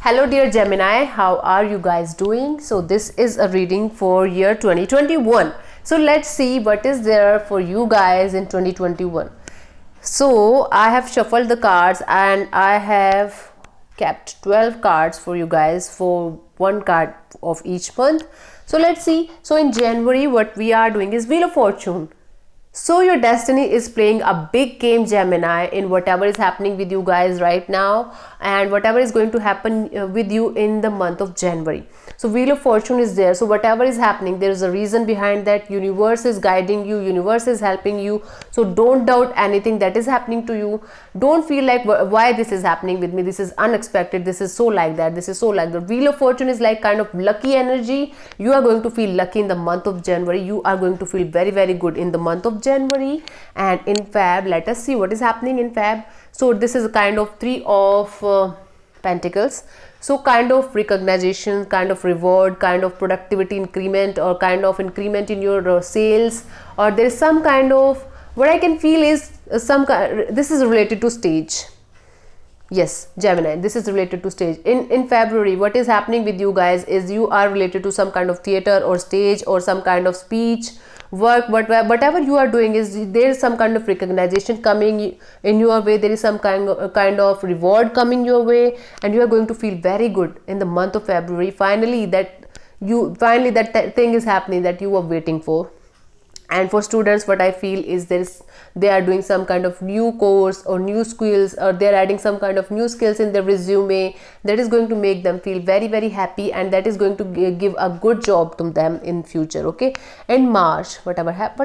Hello dear Gemini, how are you guys doing? So this is a reading for year 2021. So let's see what is there for you guys in 2021. So I have shuffled the cards and I have kept 12 cards for you guys, for one card of each month. So let's see. So in January what we are doing is Wheel of Fortune. So your destiny is playing a big game, Gemini, in whatever is happening with you guys right now and whatever is going to happen with you in the month of January. So Wheel of Fortune is there. So whatever is happening, there is a reason behind that. Universe is guiding you, universe is helping you. So don't doubt anything that is happening to you. Don't feel like why this is happening with me, this is unexpected, this is so like that, this is so like that. Wheel of Fortune is like kind of lucky energy. You are going to feel lucky in the month of January. You are going to feel very good in the month of January. And in Feb, let us see what is happening in Feb. So this is a kind of Three of Pentacles. So kind of recognition, kind of reward, kind of productivity increment, or kind of increment in your sales, or there is some kind of, what I can feel is this is related to stage. Yes, Gemini, this is related to stage. In February, what is happening with you guys is you are related to some kind of theater or stage or some kind of speech, work, whatever you are doing is there is some kind of recognition coming in your way. There is some kind of reward coming your way, and you are going to feel very good in the month of February. Finally that thing is happening that you were waiting for. And for students, what I feel is they are doing some kind of new course or new skills, or they're adding some kind of new skills in their resume that is going to make them feel very happy, and that is going to give a good job to them in future. Okay, in March, what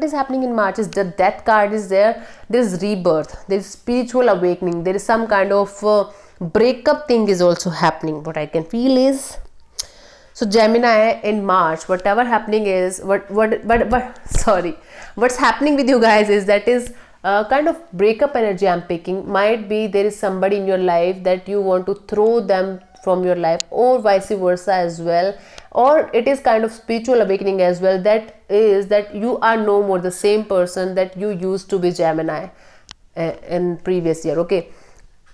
is happening in March is the Death card is there. There is rebirth, there is spiritual awakening, there is some kind of breakup thing is also happening. What I can feel is, so Gemini, in March, whatever happening is, what's happening with you guys is that is kind of breakup energy I'm picking. Might be there is somebody in your life that you want to throw them from your life, or vice versa as well, or it is kind of spiritual awakening as well. That is that you are no more the same person that you used to be, Gemini, in previous year. Okay,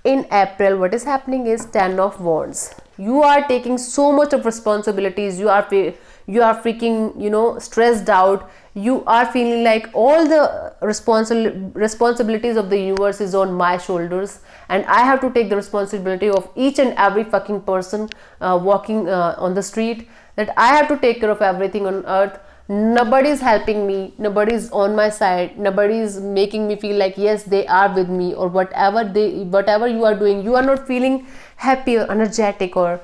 in April, what is happening is Ten of Wands. You are taking so much of responsibilities. You are freaking stressed out. You are feeling like all the responsibilities of the universe is on my shoulders, and I have to take the responsibility of each and every fucking person walking on the street. That I have to take care of everything on earth. Nobody is helping me, nobody is on my side, nobody is making me feel like yes they are with me, or whatever you are doing, you are not feeling happy or energetic or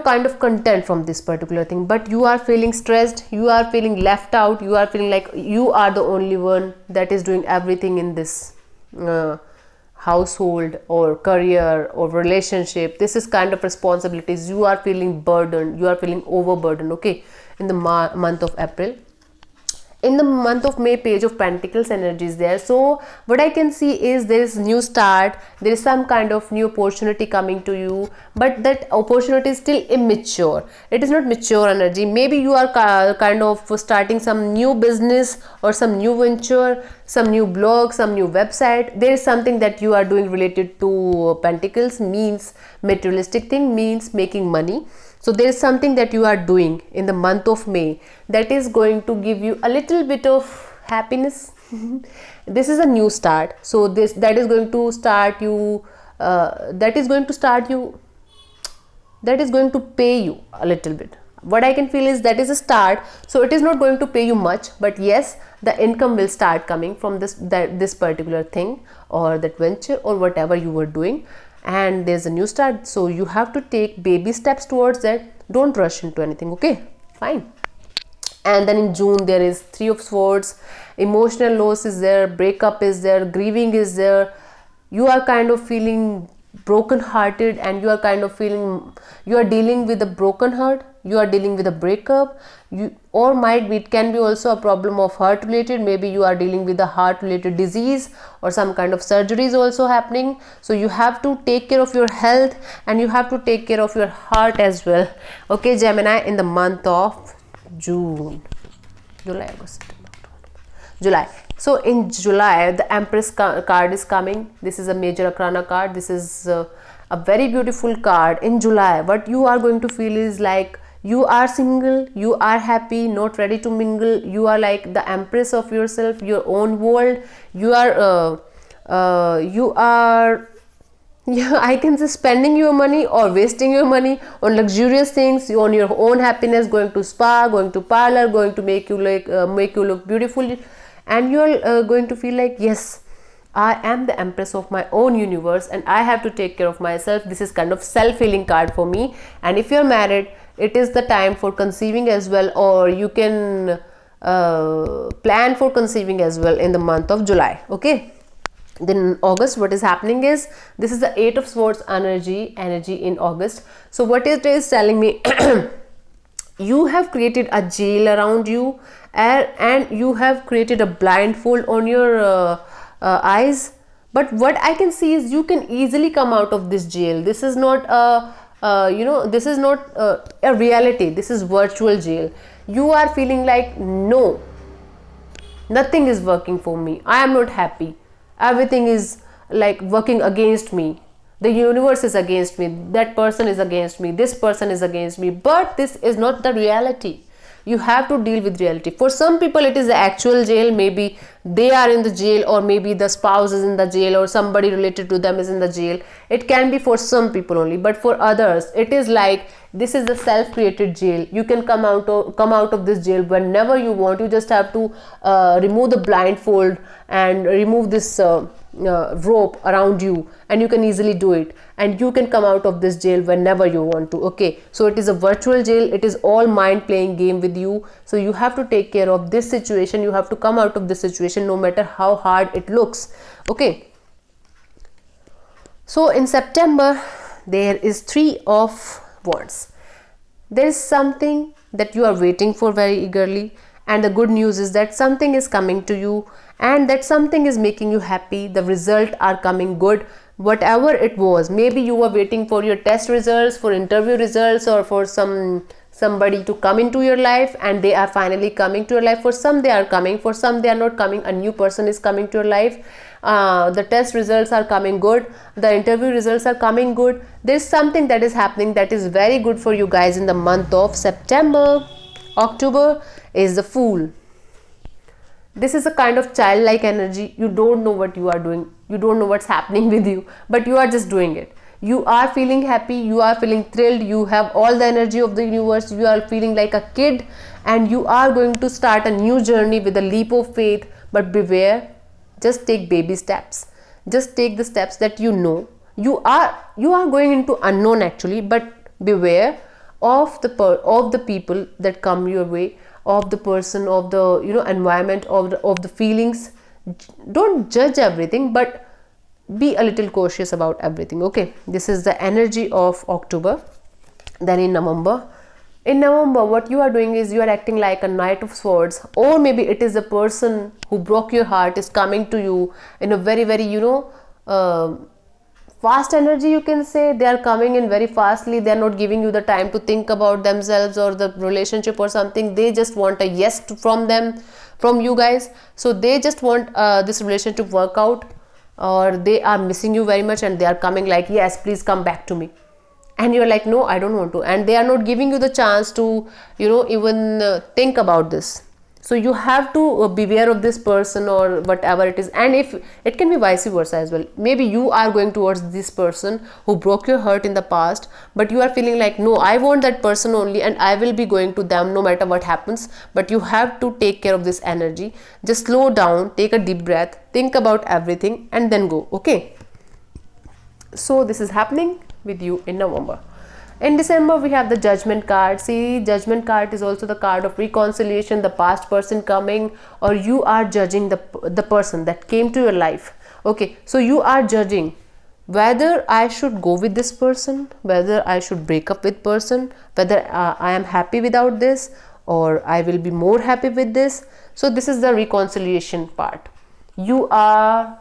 kind of content from this particular thing, but you are feeling stressed, you are feeling left out, you are feeling like you are the only one that is doing everything in this household or career or relationship. This is kind of responsibilities. You are feeling burdened, you are feeling overburdened. Okay, in the month of April. In the month of May, Page of Pentacles energy is there. So what I can see is there is new start, there is some kind of new opportunity coming to you, but that opportunity is still immature. It is not mature energy. Maybe you are kind of starting some new business or some new venture, some new blog, some new website. There is something that you are doing related to Pentacles, means materialistic thing, means making money. So there is something that you are doing in the month of May that is going to give you a little bit of happiness. This is a new start. So that is going to start you, that is going to pay you a little bit. What I can feel is that is a start. So it is not going to pay you much, but yes, the income will start coming from this particular thing or that venture or whatever you were doing. And there's a new start, so you have to take baby steps towards that. Don't rush into anything. Okay, fine. And then in June there is Three of Swords. Emotional loss is there, breakup is there, grieving is there. You are kind of feeling broken hearted, and you are kind of feeling you are dealing with a broken heart, you are dealing with a breakup, or might be it can be also a problem of heart related. Maybe you are dealing with a heart related disease, or some kind of surgery is also happening. So you have to take care of your health, and you have to take care of your heart as well. Okay, Gemini, in the month of July. So in July, the Empress card is coming. This is a major arcana card. This is a very beautiful card. In July, what you are going to feel is like you are single, you are happy, not ready to mingle. You are like the empress of yourself, your own world. You are yeah, I can say spending your money or wasting your money on luxurious things, on your own happiness, going to spa, going to parlor, going to make you look beautiful, and you're going to feel like, yes, I am the empress of my own universe and I have to take care of myself. This is kind of self-healing card for me. And if you're married, it is the time for conceiving as well, or you can plan for conceiving as well in the month of July. Okay. Then August, what is happening is, this is the 8 of Swords energy in August. So what it is telling me, you have created a jail around you, and you have created a blindfold on your eyes. But what I can see is you can easily come out of this jail. This is not this is not a reality. This is virtual jail. You are feeling like, no, nothing is working for me. I am not happy. Everything is like working against me. The universe is against me. That person is against me. This person is against me. But this is not the reality. You have to deal with reality. For some people, it is the actual jail. Maybe they are in the jail, or maybe the spouse is in the jail, or somebody related to them is in the jail. It can be for some people only, but for others, it is like this is a self-created jail. You can come out of this jail whenever you want. You just have to remove the blindfold and remove this rope around you, and you can easily do it, and you can come out of this jail whenever you want to. Okay, so it is a virtual jail. It is all mind playing game with you. So you have to take care of this situation. You have to come out of this situation no matter how hard it looks. Okay, so in September, there is 3 of Wands. There is something that you are waiting for very eagerly, and the good news is that something is coming to you, and that something is making you happy. The results are coming good, whatever it was. Maybe you were waiting for your test results, for interview results, or for somebody to come into your life, and they are finally coming to your life. For some they are coming, for some they are not coming. A new person is coming to your life. The test results are coming good, the interview results are coming good. There is something that is happening that is very good for you guys in the month of September. October is the Fool. This is a kind of childlike energy. You don't know what you are doing, you don't know what's happening with you, but you are just doing it. You are feeling happy, you are feeling thrilled, you have all the energy of the universe, you are feeling like a kid, and you are going to start a new journey with a leap of faith. But beware, just take baby steps. Just take the steps that you know. You are going into unknown actually, but beware of the people that come your way, of the person, of the environment, of the feelings. Don't judge everything, but be a little cautious about everything. Okay, this is the energy of October. Then in November, what you are doing is you are acting like a Knight of Swords, or maybe it is a person who broke your heart is coming to you in a very, very fast energy. You can say they are coming in very fastly. They are not giving you the time to think about themselves or the relationship or something. They just want a yes from you guys. So they just want this relationship to work out, or they are missing you very much, and they are coming like, yes, please come back to me. And you're like, no, I don't want to, and they are not giving you the chance to even think about this. So you have to beware of this person or whatever it is. And if it can be vice versa as well, maybe you are going towards this person who broke your heart in the past, but you are feeling like, no, I want that person only, and I will be going to them no matter what happens. But you have to take care of this energy. Just slow down, take a deep breath, think about everything, and then go. Okay, so this is happening with you in November. In December, we have the Judgment card. See, Judgment card is also the card of reconciliation, the past person coming, or you are judging the person that came to your life. Okay, so you are judging whether I should go with this person, whether I should break up with person, whether I am happy without this, or I will be more happy with this. So this is the reconciliation part. You are,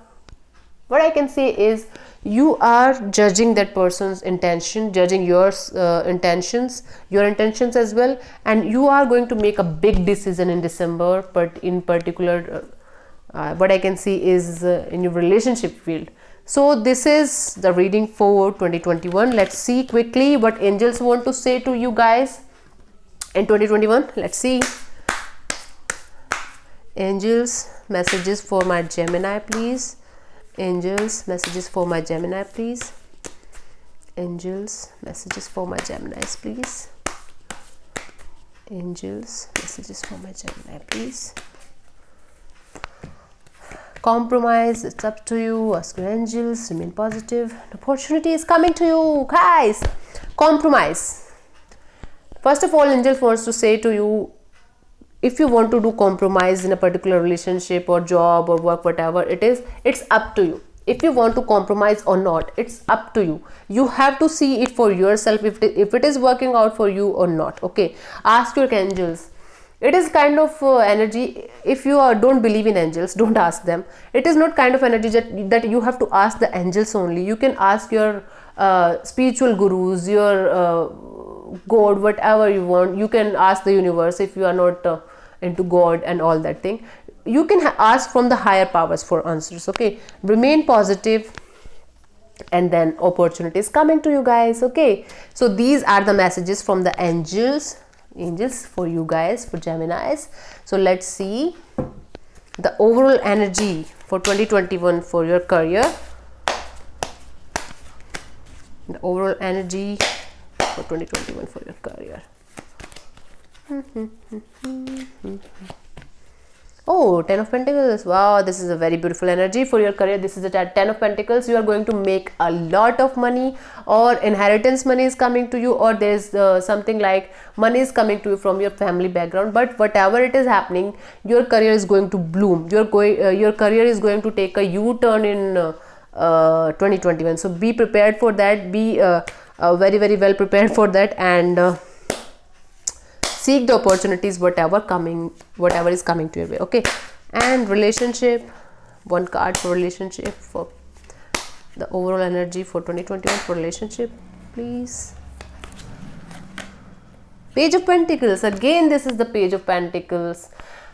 what I can say is, you are judging that person's intention, judging your intentions as well, and you are going to make a big decision in December, but in particular what I can see is in your relationship field. So this is the reading for 2021. Let's see quickly what angels want to say to you guys in 2021. Let's see. Angels, messages for my Gemini, please. Angels, messages for my Gemini, please. Angels, messages for my Geminis, please. Angels, messages for my Gemini, please. Compromise, it's up to you. Ask your angels, remain positive. An opportunity is coming to you, guys. Compromise. First of all, angels wants to say to you, if you want to do compromise in a particular relationship or job or work, whatever it is, it's up to you. If you want to compromise or not, it's up to you. You have to see it for yourself, if it is working out for you or not. Okay, ask your angels. It is kind of energy. If you don't believe in angels, don't ask them. It is not kind of energy that you have to ask the angels only. You can ask your spiritual gurus, your God, whatever you want. You can ask the universe if you are not into God and all that thing. You can ask from the higher powers for answers. Okay, remain positive, and then opportunities coming to you guys. Okay, so these are the messages from the angels for you guys, for Geminis. So let's see the overall energy for 2021 for your career. The overall energy for 2021 for your career. Oh, 10 of Pentacles. Wow, this is a very beautiful energy for your career. This is the 10 of Pentacles. You are going to make a lot of money, or inheritance money is coming to you, or there's something like money is coming to you from your family background. But whatever it is happening, your career is going to bloom. Your career is going to take a U-turn in 2021. So be prepared for that. Be very, very well prepared for that, and seek the opportunities, whatever is coming to your way. Okay, and relationship, one card for relationship, for the overall energy for 2021 for relationship, please. Page of Pentacles. Again, this is the Page of Pentacles.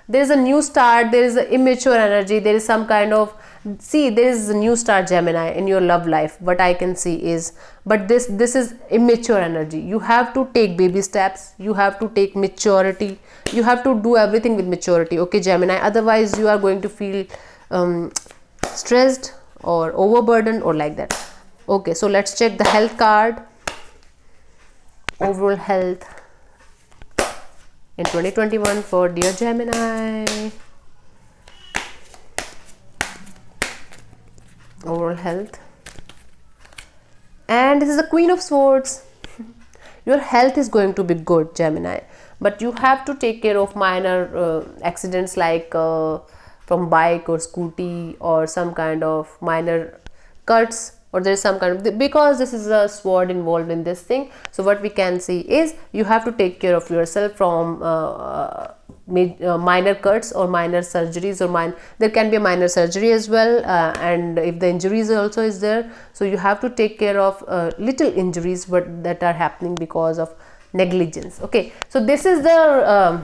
There is a new start. There is an immature energy. There is some kind of, there is a new start, Gemini, in your love life. What I can see is, but this is immature energy. You have to take baby steps. You have to take maturity. You have to do everything with maturity. Okay, Gemini. Otherwise, you are going to feel stressed or overburdened or like that. Okay, so let's check the health card. Overall health in 2021 for dear Gemini. Overall health, and this is the Queen of Swords. Your health is going to be good, Gemini, but you have to take care of minor accidents, like from bike or scooty, or some kind of minor cuts, or there is some kind of, because this is a sword involved in this thing. So what we can see is you have to take care of yourself from minor cuts or minor surgeries, or there can be a minor surgery as well, and if the injuries also is there, so you have to take care of little injuries but that are happening because of negligence. Okay, so this is the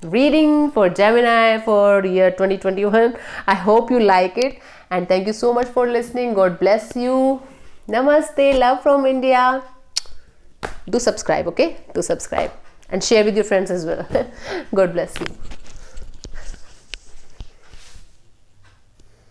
reading for Gemini for year 2021. I hope you like it, and thank you so much for listening. God bless you. Namaste, love from India. Do subscribe, okay? Do subscribe and share with your friends as well. God bless you.